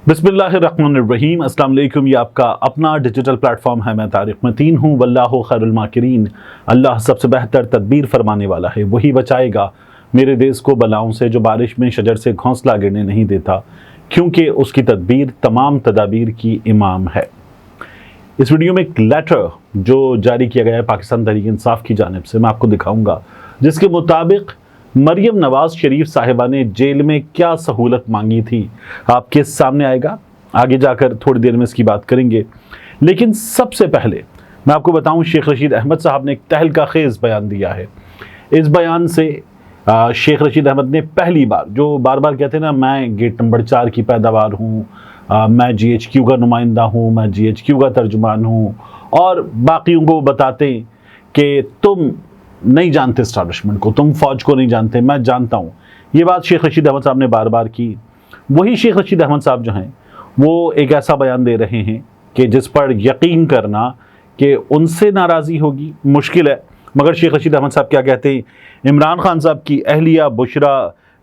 बिस्मिल्लाहिर्रहमानिर्रहीम। अस्सलाम वालेकुम। ये आपका अपना डिजिटल प्लेटफॉर्म है। मैं तारिक मतीन हूँ। वल्लाहु खैरुल माकिरीन। अल्लाह सबसे बेहतर तदबीर फरमाने वाला है। वही बचाएगा मेरे देश को बलाओं से, जो बारिश में शजर से घोंसला गिरने नहीं देता, क्योंकि उसकी तदबीर तमाम तदाबीर की इमाम है। इस वीडियो में एक लेटर जो जारी किया गया है पाकिस्तान तहरीक इंसाफ की जानिब से, मैं आपको दिखाऊंगा, जिसके मुताबिक मरियम नवाज शरीफ साहिबा ने जेल में क्या सहूलत मांगी थी, आपके सामने आएगा। आगे जाकर थोड़ी देर में इसकी बात करेंगे, लेकिन सबसे पहले मैं आपको बताऊं, शेख रशीद अहमद साहब ने एक तहलका खेज बयान दिया है। इस बयान से शेख रशीद अहमद ने पहली बार, जो बार बार कहते हैं ना, मैं गेट नंबर 4 की पैदावार हूँ, मैं GHQ का नुमाइंदा हूँ, मैं GHQ का तर्जुमान हूँ, और बाकियों को बताते कि तुम नहीं जानते इस्टेब्लिशमेंट को, तुम फौज को नहीं जानते, मैं जानता हूँ। ये बात शेख रशीद अहमद साहब ने बार बार की। वही शेख रशीद अहमद साहब जो हैं, वो एक ऐसा बयान दे रहे हैं कि जिस पर यकीन करना कि उनसे नाराज़ी होगी मुश्किल है। मगर शेख रशीद अहमद साहब क्या कहते हैं, इमरान खान साहब की अहलिया बुशरा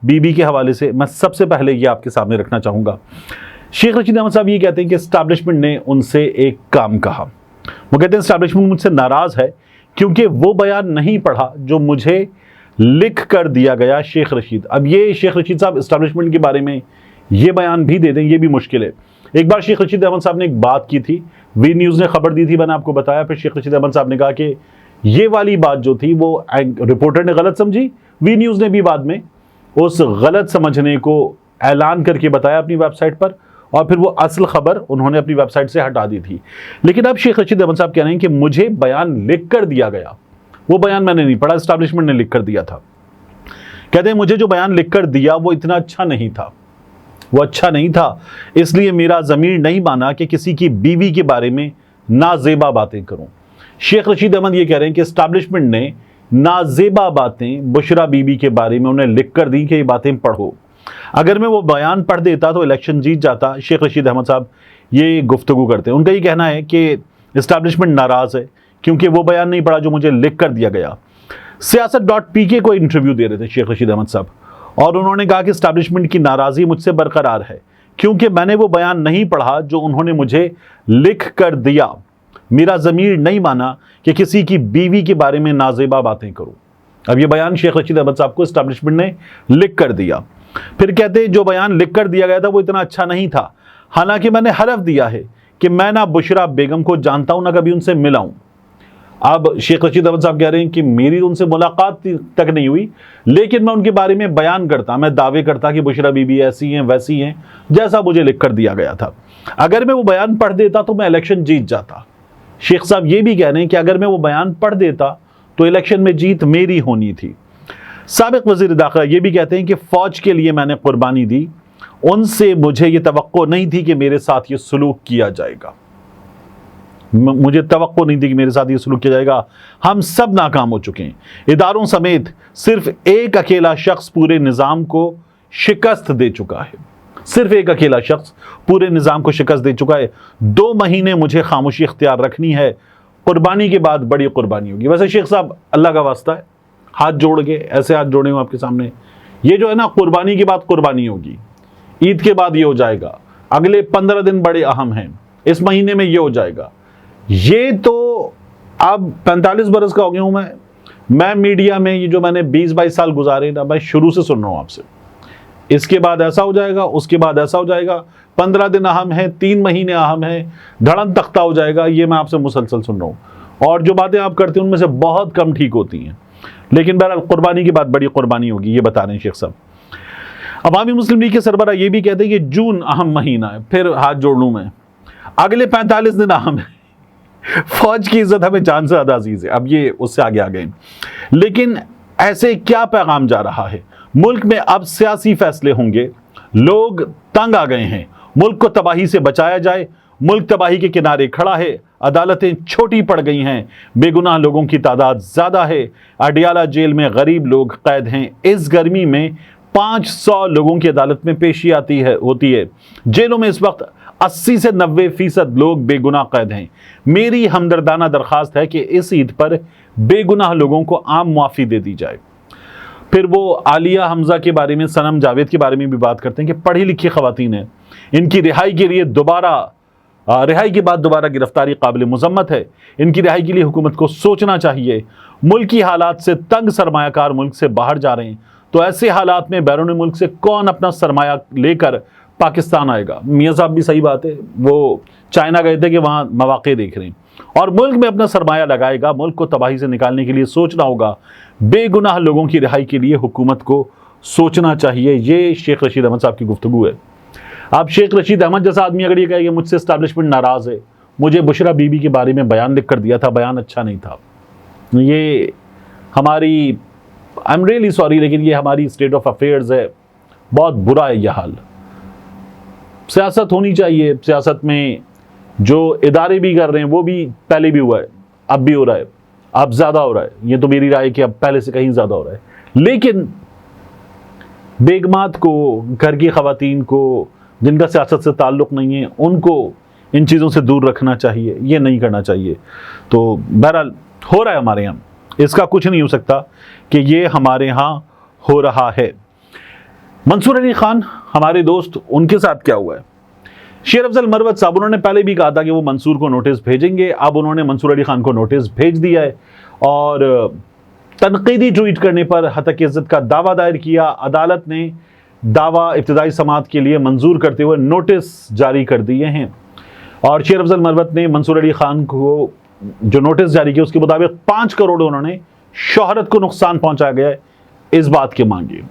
बीबी के हवाले से मैं सबसे पहले ये आपके सामने रखना चाहूँगा। शेख रशीद अहमद साहब ये कहते हैं कि इस्टेब्लिशमेंट ने उनसे एक काम कहा। वो कहते हैं इस्टेब्लिशमेंट मुझसे नाराज़ है क्योंकि वो बयान नहीं पढ़ा जो मुझे लिख कर दिया गया। शेख रशीद, अब ये शेख रशीद साहब इस्टेब्लिशमेंट के बारे में ये बयान भी दे दें, ये भी मुश्किल है। एक बार शेख रशीद अहमद साहब ने एक बात की थी, वी न्यूज़ ने खबर दी थी, मैंने आपको बताया। फिर शेख रशीद अहमद साहब ने कहा कि ये वाली बात जो थी वो रिपोर्टर ने गलत समझी, वी न्यूज़ ने भी बाद में उस गलत समझने को ऐलान करके बताया अपनी वेबसाइट पर, और फिर वो असल खबर उन्होंने अपनी वेबसाइट से हटा दी थी। लेकिन अब शेख रशीद अहमद साहब कह रहे हैं कि मुझे बयान लिख कर दिया गया, वो बयान मैंने नहीं पढ़ा, एस्टेब्लिशमेंट ने लिख कर दिया था। कहते हैं मुझे जो बयान लिख कर दिया वो इतना अच्छा नहीं था, वो अच्छा नहीं था, इसलिए मेरा ज़मीर नहीं माना कि किसी की बीवी के बारे में नाजेबा बातें करूं। शेख रशीद अहमद ये कह रहे हैं कि एस्टेब्लिशमेंट ने नाजेबा बातें बुशरा बीबी के बारे में उन्हें लिख कर दी कि ये बातें पढ़ो। अगर मैं वो बयान पढ़ देता तो इलेक्शन जीत जाता। शेख रशीद अहमद साहब ये गुफ्तगू करते हैं। उनका ये कहना है कि इस्टेब्लिशमेंट नाराज़ है क्योंकि वो बयान नहीं पढ़ा जो मुझे लिख कर दिया गया। Siyasat.pk को इंटरव्यू दे रहे थे शेख रशीद अहमद साहब, और उन्होंने कहा कि इस्टेब्लिशमेंट की नाराज़गी मुझसे बरकरार है क्योंकि मैंने वो बयान नहीं पढ़ा जो उन्होंने मुझे लिख कर दिया। मेरा ज़मीर नहीं माना कि किसी की बीवी के बारे में नाजेबा बातें करूं। अब ये बयान शेख रशीद अहमद साहब को इस्टेब्लिशमेंट ने लिख कर दिया। फिर कहते हैं जो बयान लिख कर दिया गया था वो इतना अच्छा नहीं था, हालांकि मैंने हलफ दिया है कि मैं ना बुशरा बेगम को जानता हूं, ना कभी उनसे मिला हूं। अब शेख रशीद अहमद साहब कह रहे हैं कि मेरी उनसे मुलाकात तक नहीं हुई, लेकिन मैं उनके बारे में बयान करता, मैं दावे करता कि बुशरा बीबी ऐसी हैं वैसी हैं जैसा मुझे लिख कर दिया गया था। अगर मैं वो बयान पढ़ देता तो मैं इलेक्शन जीत जाता। शेख साहब ये भी कह रहे हैं कि अगर मैं वो बयान पढ़ देता तो इलेक्शन में जीत मेरी होनी थी। साबिक वज़ीर दाखिला ये भी कहते हैं कि फ़ौज के लिए मैंने कुर्बानी दी, उनसे मुझे ये तवक्को नहीं थी कि मेरे साथ ये सलूक किया जाएगा। मुझे तवक्को नहीं थी कि मेरे साथ ये सलूक किया जाएगा। हम सब नाकाम हो चुके हैं। इदारों समेत सिर्फ एक अकेला शख्स पूरे निज़ाम को शिकस्त दे चुका है। सिर्फ एक अकेला शख्स पूरे निज़ाम को शिकस्त दे चुका है। 2 महीने मुझे खामोशी इख्तियार रखनी है, कुर्बानी के बाद बड़ी कुर्बानी होगी। वैसे शेख साहब, अल्लाह का वास्ता है, हाथ जोड़ के ऐसे हाथ जोड़े हूँ आपके सामने, ये जो है ना, कुर्बानी के बाद कुर्बानी होगी, ईद के बाद ये हो जाएगा, अगले 15 दिन बड़े अहम हैं, इस महीने में ये हो जाएगा। ये तो अब 45 बरस का हो गया हूँ मैं मीडिया में, ये जो मैंने 20-22 साल गुजारे ना, मैं शुरू से सुन रहा हूँ आपसे, इसके बाद ऐसा हो जाएगा, उसके बाद ऐसा हो जाएगा, 15 दिन अहम है, 3 महीने अहम है, धड़न तख्ता हो जाएगा। ये मैं आपसे मुसलसल सुन रहा हूँ, और जो बातें आप करते हैं उनमें से बहुत कम ठीक होती हैं। लेकिन बहरहाल कुर्बानी के बाद बड़ी कुर्बानी होगी, ये बता रहे हैं शेख साहब। अवामी मुस्लिम लीग के सरबरा ये भी कहते हैं कि जून अहम महीना है। फिर हाथ जोड़ लूं मैं, अगले 45 दिन अहम है। फौज की इज्जत हमें जान से ज्यादा अजीज है। अब ये उससे आगे आ गए। लेकिन ऐसे क्या पैगाम जा रहा है? मुल्क में अब सियासी फैसले होंगे, लोग तंग आ गए हैं, मुल्क को तबाही से बचाया जाए। मुल्क तबाही के किनारे खड़ा है, अदालतें छोटी पड़ गई हैं, बेगुनाह लोगों की तादाद ज़्यादा है। अडियाला जेल में गरीब लोग कैद हैं। इस गर्मी में 500 लोगों की अदालत में पेशी होती है। जेलों में इस वक्त 80 से 90% लोग बेगुनाह कैद हैं। मेरी हमदर्दाना दरख्वास्त है कि इस ईद पर बेगुनाह लोगों को आम मुआफ़ी दे दी जाए। फिर वो आलिया हमजा के बारे में, सनम जावेद के बारे में भी बात करते हैं कि पढ़ी लिखी ख़वातीन हैं, इनकी रिहाई के लिए रिहाई के बाद दोबारा गिरफ्तारी काबिल मुजम्मत है। इनकी रिहाई के लिए हुकूमत को सोचना चाहिए। मुल्क की हालात से तंग सरमायाकार मुल्क से बाहर जा रहे हैं, तो ऐसे हालात में बैरून मुल्क से कौन अपना सरमाया लेकर पाकिस्तान आएगा। मियाँ साहब भी सही बात है, वो चाइना गए थे कि वहाँ मौके देख रहे हैं, और मुल्क में अपना सरमाया लगाएगा। मुल्क को तबाही से निकालने के लिए सोचना होगा। बेगुनाह लोगों की रिहाई के लिए हुकूमत को सोचना चाहिए। ये शेख रशीद अहमद साहब की गुफ्तगू है। अब शेख रशीद अहमद जैसा आदमी अगर ये कहे कि मुझसे इस्टेब्लिशमेंट नाराज़ है, मुझे बुशरा बीबी के बारे में बयान लिख कर दिया था, बयान अच्छा नहीं था, ये हमारी, आई एम रियली सॉरी, लेकिन ये हमारी स्टेट ऑफ अफेयर्स है, बहुत बुरा है यह हाल। सियासत होनी चाहिए, सियासत में जो इदारे भी कर रहे हैं वो भी पहले भी हुआ है, अब भी हो रहा है, अब ज़्यादा हो रहा है। ये तो मेरी राय है कि अब पहले से कहीं ज़्यादा हो रहा है। लेकिन बेगमात को, घर की ख़वातीन को, जिनका सियासत से ताल्लुक़ नहीं है, उनको इन चीज़ों से दूर रखना चाहिए, ये नहीं करना चाहिए। तो बहरहाल हो रहा है हमारे यहाँ, इसका कुछ नहीं हो सकता कि ये हमारे यहाँ हो रहा है। मंसूर अली खान हमारे दोस्त, उनके साथ क्या हुआ है? शेर अफजल मरवत साहब, उन्होंने पहले भी कहा था कि वो मंसूर को नोटिस भेजेंगे। अब उन्होंने मंसूर अली खान को नोटिस भेज दिया है और तनकीदी ट्वीट करने पर हतक इज़्ज़त का दावा दायर किया। अदालत ने दावा इब्तिदाई समाअत के लिए मंजूर करते हुए नोटिस जारी कर दिए हैं। और शेर अफजल मरवत ने मंसूर अली खान को जो नोटिस जारी किया उसके मुताबिक 5 करोड़ उन्होंने शोहरत को नुकसान पहुंचाया गया है, इस बात के मांगे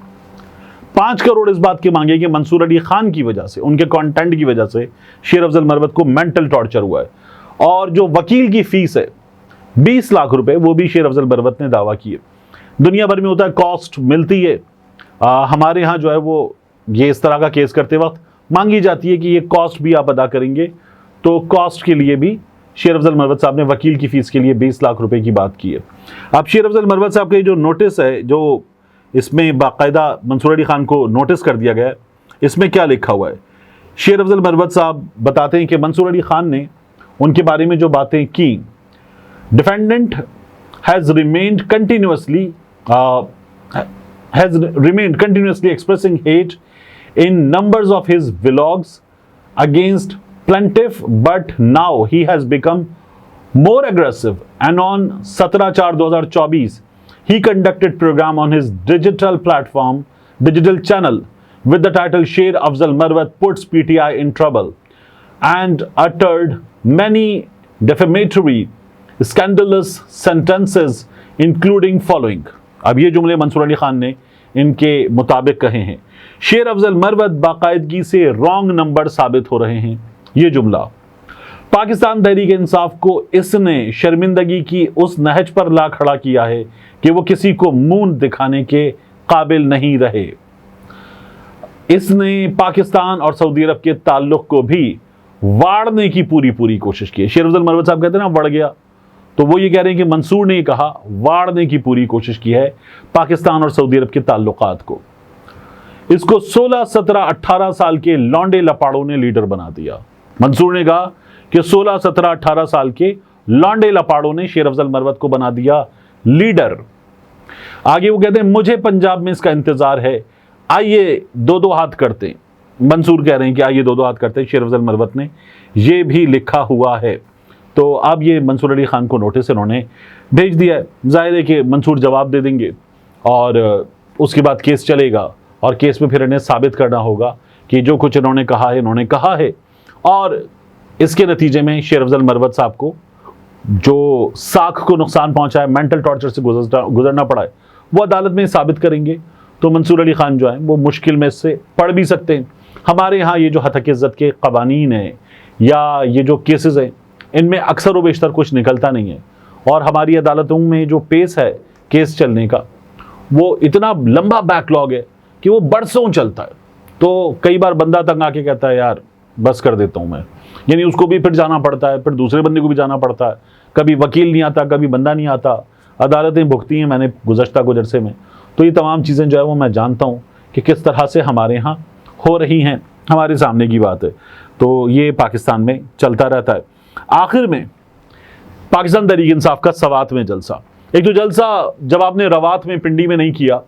5 करोड़ इस बात के मांगे कि मंसूर अली खान की वजह से, उनके कंटेंट की वजह से शेर अफजल मरवत को मेंटल टॉर्चर हुआ है। और जो वकील की फीस है 20 लाख रुपए, वो भी शेर अफजल मरवत ने दावा किए। दुनिया भर में होता है, कॉस्ट मिलती है। हमारे यहाँ जो है वो ये इस तरह का केस करते वक्त मांगी जाती है कि ये कॉस्ट भी आप अदा करेंगे। तो कॉस्ट के लिए भी शेर अफजल मरवत साहब ने वकील की फीस के लिए 20 लाख रुपए की बात की है। अब शेर अफजल मरवत साहब का जो नोटिस है, जो इसमें बाकायदा मंसूर अली खान को नोटिस कर दिया गया है, इसमें क्या लिखा हुआ है? शेर अफजल मरवत साहब बताते हैं कि मंसूर अली खान ने उनके बारे में जो बातें की, defendant has remained continuously expressing hate in numbers of his vlogs against plaintiff, but now he has become more aggressive, and on 17/4/2024 he conducted program on his digital channel with the title Sher Afzal Marwat puts PTI in trouble and uttered many defamatory scandalous sentences including following। अब ये जुमले मंसूर अली खान ने इनके मुताबिक कहे हैं। शेर अफजल मरवत बाकायदगी से रॉन्ग नंबर साबित हो रहे हैं। ये जुमला पाकिस्तान तहरीक इंसाफ को इसने शर्मिंदगी की उस नहज पर ला खड़ा किया है कि वो किसी को मुंह दिखाने के काबिल नहीं रहे। इसने पाकिस्तान और सऊदी अरब के ताल्लुक को भी वाड़ने की पूरी कोशिश की है। शेर अफजल मरवत साहब कहते हैं ना वड़ गया, तो वो ये कह रहे हैं कि मंसूर ने कहा वाड़ने की पूरी कोशिश की है पाकिस्तान और सऊदी अरब के ताल्लुकात को। इसको 16, 17, 18 साल के लौंडे लपाड़ों ने लीडर बना दिया। मंसूर ने कहा कि 16, 17, 18 साल के लौंडे लपाड़ों ने शेर अफजल मरवत को बना दिया लीडर। आगे वो कहते हैं मुझे पंजाब में इसका इंतजार है, आइए 2-2 हाथ करते हैं। मंसूर कह रहे हैं कि आइए 2-2 हाथ करते हैं। शेर अफजल मरवत ने ये भी लिखा हुआ है। तो अब ये मंसूर अली खान को नोटिस इन्होंने भेज दिया है। जाहिर है कि मंसूर जवाब दे देंगे और उसके बाद केस चलेगा और केस में फिर इन्हें साबित करना होगा कि जो कुछ इन्होंने कहा है। और इसके नतीजे में शेर अफजल मरवत साहब को जो साख को नुकसान पहुंचा है, मेंटल टॉर्चर से गुजरना पड़ा है, वो अदालत में साबित करेंगे। तो मंसूर अली खान जो है वो मुश्किल में से पढ़ भी सकते हैं। हमारे यहाँ ये जो हतक इज़्ज़त के कवानीन हैं या ये जो केसेस हैं, इनमें अक्सर व बेशतर कुछ निकलता नहीं है। और हमारी अदालतों में जो पेस है केस चलने का, वो इतना लंबा बैकलॉग है कि वो बरसों चलता है। तो कई बार बंदा तंग आके कहता है यार बस कर देता हूँ मैं, यानी उसको भी फिर जाना पड़ता है, फिर दूसरे बंदे को भी जाना पड़ता है। कभी वकील नहीं आता, कभी बंदा नहीं आता, अदालतें भुगती हैं मैंने गुज़श्ता में। तो ये तमाम चीज़ें जो है वो मैं जानता हूँ कि किस तरह से हमारे यहाँ हो रही हैं, हमारे सामने की बात है। तो ये पाकिस्तान में चलता रहता है। आखिर में पाकिस्तान तहरीक इंसाफ का सवात में जलसा, एक तो जलसा जब आपने रवात में पिंडी में नहीं किया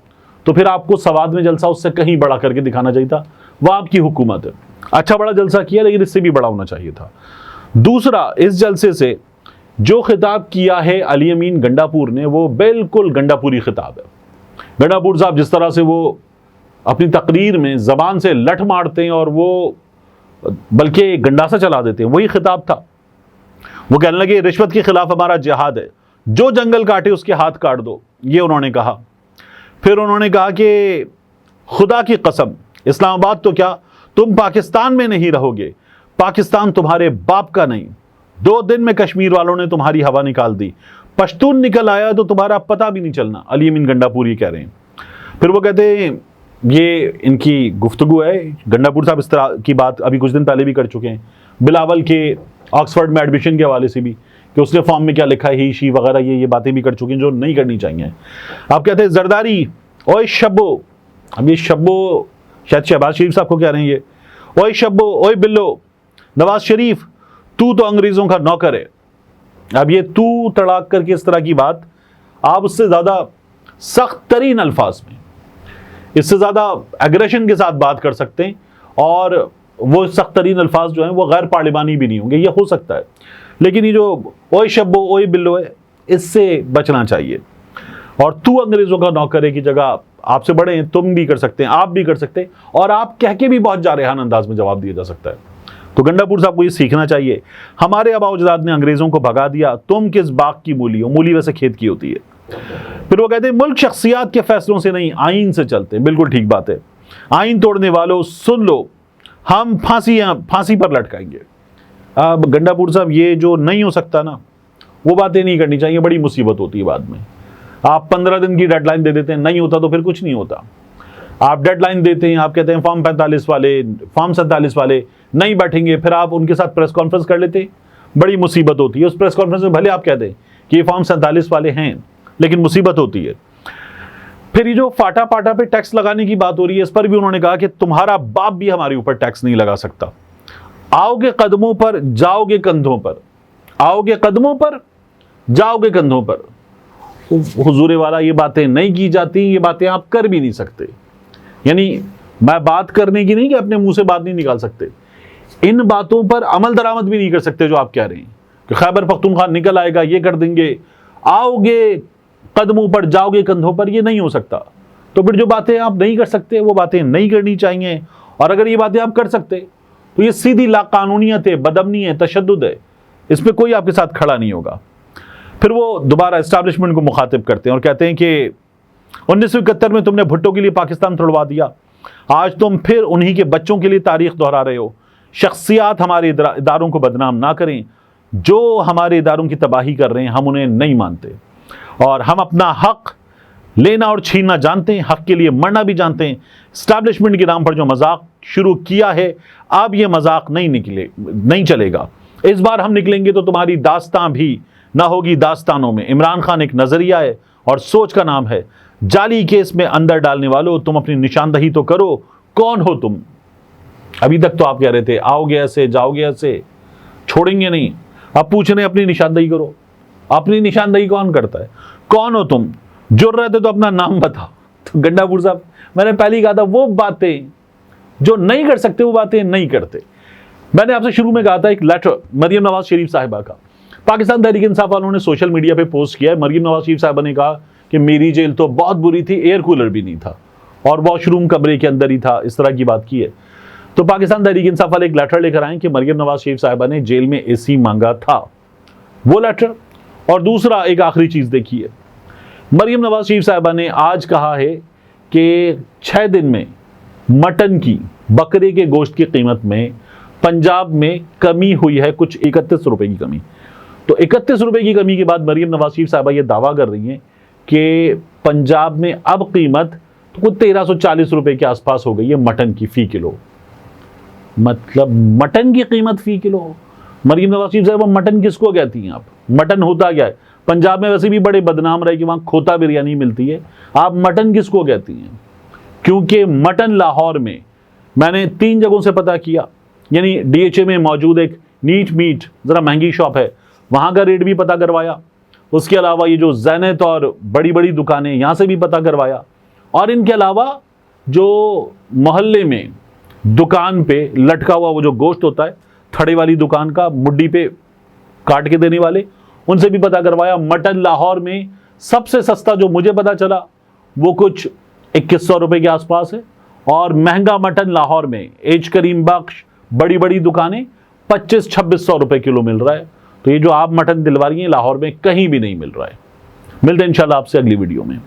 तो फिर आपको सवात में जलसा उससे कहीं बड़ा करके दिखाना चाहिए था। वह आपकी हुकूमत है। अच्छा बड़ा जलसा किया, लेकिन इससे भी बड़ा होना चाहिए था। दूसरा, इस जलसे से जो खिताब किया है अली अमीन गंडापुर ने, वो बिल्कुल गंडापुरी खिताब है। गंडापुर साहब जिस तरह से वो अपनी तकरीर में ज़बान से लठ मारते हैं और वो बल्कि गंडासा चला देते हैं, वही खिताब था। वो कहने लगे रिश्वत के खिलाफ हमारा जिहाद है, जो जंगल काटे उसके हाथ काट दो, ये उन्होंने कहा। फिर उन्होंने कहा कि खुदा की कसम, इस्लामाबाद तो क्या, तुम पाकिस्तान में नहीं रहोगे, पाकिस्तान तुम्हारे बाप का नहीं। 2 दिन में कश्मीर वालों ने तुम्हारी हवा निकाल दी, पश्तून निकल आया तो तुम्हारा पता भी नहीं चलना। अली अमीन गंडापुर ये कह रहे हैं। फिर वो कहते हैं, ये इनकी गुफ्तगू है, गंडापुर साहब इस तरह की बात अभी कुछ दिन पहले भी कर चुके हैं, बिलावल के ऑक्सफोर्ड में एडमिशन के हवाले से भी, कि उसने फॉर्म में क्या लिखा है, ही शी वगैरह, ये बातें भी कर चुके हैं जो नहीं करनी चाहिए। आप कहते हैं जरदारी, ओए शब्बो, अब ये शब्बो शायद शहबाज शरीफ साहब को कह रहे हैं ये, ओए शब्बो, ओए बिल्लो, नवाज शरीफ तू तो अंग्रेजों का नौकर है। अब ये तू तड़ाक करके इस तरह की बात आप उससे ज्यादा सख्त तरीन अल्फाज में, इससे ज्यादा एग्रेशन के साथ बात कर सकते हैं, और वो सख्त तरीन अल्फाज जो हैं वो गैर पार्लिमानी भी नहीं होंगे, ये हो सकता है। लेकिन ये जो ओए शब्बो ओए बिल्लो है, इससे बचना चाहिए। और तू अंग्रेजों का नौकर है की जगह आपसे बड़े हैं, तुम भी कर सकते हैं, आप भी कर सकते हैं, और आप कह के भी बहुत जारहाना अंदाज में जवाब दिया जा सकता है। तो गंडापुर साहब को ये सीखना चाहिए, हमारे आबा-ओ-अजदाद ने अंग्रेजों को भगा दिया, तुम किस बाग की मूली हो, मूली वैसे खेत की होती है। फिर वो कहते हैं मुल्क शख्सियात के फैसलों से नहीं, आइन से चलते। बिल्कुल ठीक बात है। आइन तोड़ने वालों सुन लो, हम फांसी पर लटकाएंगे। अब गंडापुर साहब ये जो नहीं हो सकता ना, वो बातें नहीं करनी चाहिए, बड़ी मुसीबत होती है बाद में। आप 15 दिन की डेडलाइन दे देते हैं, नहीं होता तो फिर कुछ नहीं होता। आप डेडलाइन देते हैं, आप कहते हैं फॉर्म 45 वाले, फॉर्म 47 वाले नहीं बैठेंगे, फिर आप उनके साथ प्रेस कॉन्फ्रेंस कर लेते, बड़ी मुसीबत होती है। उस प्रेस कॉन्फ्रेंस में भले आप कह दें कि ये फॉर्म 47 वाले हैं, लेकिन मुसीबत होती है। फिर ये जो फाटा पाटा पे टैक्स लगाने की बात हो रही है, इस पर भी उन्होंने कहा कि तुम्हारा बाप भी हमारे ऊपर टैक्स नहीं लगा सकता। आओगे कदमों पर, जाओगे कंधों पर, आओगे कदमों पर, जाओगे कंधों पर। हुजूर वाला, ये बातें नहीं की जाती, ये बातें आप कर भी नहीं सकते। यानी मैं बात करने की नहीं कि अपने मुंह से बात नहीं निकाल सकते, इन बातों पर अमल दरामद भी नहीं कर सकते जो आप कह रहे हैं कि खैबर पख्तूनख्वा निकल आएगा, ये कर देंगे, आओगे कदमों पर, जाओगे कंधों पर, ये नहीं हो सकता। तो फिर जो बातें आप नहीं कर सकते वो बातें नहीं करनी चाहिए। और अगर ये बातें आप कर सकते तो ये सीधी लाकानूनियत है, बदअमनी है, तशद्दुद है, इसमें कोई आपके साथ खड़ा नहीं होगा। फिर वो दोबारा एस्टैब्लिशमेंट को मुखातिब करते हैं और कहते हैं कि 1971 में तुमने भुट्टो के लिए पाकिस्तान तोड़वा दिया, आज तुम फिर उन्हीं के बच्चों के लिए तारीख दोहरा रहे हो। शख्सियात हमारे इदारों को बदनाम ना करें, जो हमारे इदारों की तबाही कर रहे हैं हम उन्हें नहीं मानते, और हम अपना हक लेना और छीनना जानते हैं, हक के लिए मरना भी जानते हैं। एस्टैब्लिशमेंट के नाम पर जो मजाक शुरू किया है, अब ये मजाक नहीं चलेगा। इस बार हम निकलेंगे तो तुम्हारी दास्तां भी ना होगी दास्तानों में। इमरान खान एक नजरिया है और सोच का नाम है। जाली केस में अंदर डालने वालों, तुम अपनी निशानदही तो करो, कौन हो तुम? अभी तक तो आप कह रहे थे आओगे ऐसे, जाओगे ऐसे, छोड़ेंगे नहीं। अब पूछ रहे अपनी निशानदही करो। अपनी निशानदही कौन करता है? कौन हो तुम? जुड़ रहे थे तो अपना नाम बताओ। तो गंडापुर साहब, मैंने पहले ही कहा था, वो बातें जो नहीं कर सकते वो बातें नहीं करते। मैंने आपसे शुरू में कहा था एक लेटर मरियम नवाज शरीफ साहिबा का, पाकिस्तान तहरीक इंसाफ वालों ने सोशल मीडिया पे पोस्ट किया है। मरियम नवाज शरीफ साहिबा ने कहा कि मेरी जेल तो बहुत बुरी थी, एयर कूलर भी नहीं था और वॉशरूम कमरे के अंदर ही था, इस तरह की बात की है। तो पाकिस्तान तहरीक इंसाफ वाले एक लेटर लेकर आए कि मरियम नवाज शरीफ साहिबा ने जेल में एसी मांगा था, वो लेटर। और दूसरा एक आखिरी चीज देखिए, मरियम नवाज शरीफ साहिबा ने आज कहा है कि 6 दिन में मटन की, बकरे के गोश्त की कीमत में पंजाब में कमी हुई है, कुछ 31 रुपए की कमी। तो 31 रुपए की कमी के बाद मरियम नवाज शरीफ साहिबा ये दावा कर रही हैं कि पंजाब में अब कीमत तो कुछ 1340 रुपए के आसपास हो गई है मटन की फी किलो। मतलब मटन की कीमत फी किलो। मरियम नवाज शरीफ साहिबा, मटन किसको कहती हैं आप? मटन होता क्या है? पंजाब में वैसे भी बड़े बदनाम रहे कि वहां खोता बिरयानी मिलती है, आप मटन किसको कहती हैं? क्योंकि मटन लाहौर में मैंने 3 जगहों से पता किया, यानी DHA में मौजूद एक नीट मीट जरा महंगी शॉप है, वहां का रेट भी पता करवाया। उसके अलावा ये जो ज़ैनत और बड़ी बड़ी दुकानें, यहां से भी पता करवाया। और इनके अलावा जो मोहल्ले में दुकान पे लटका हुआ वो जो गोश्त होता है, थड़े वाली दुकान का, मुड्डी पे काट के देने वाले, उनसे भी पता करवाया। मटन लाहौर में सबसे सस्ता जो मुझे पता चला वो कुछ 2100 रुपए के आसपास है, और महंगा मटन लाहौर में एज करीम बख्श बड़ी बड़ी दुकानें 2500-2600 रुपए किलो मिल रहा है। तो ये जो आप मटन दिलवा रही हैं लाहौर में कहीं भी नहीं मिल रहा है। मिलते हैं इंशाल्लाह आपसे अगली वीडियो में।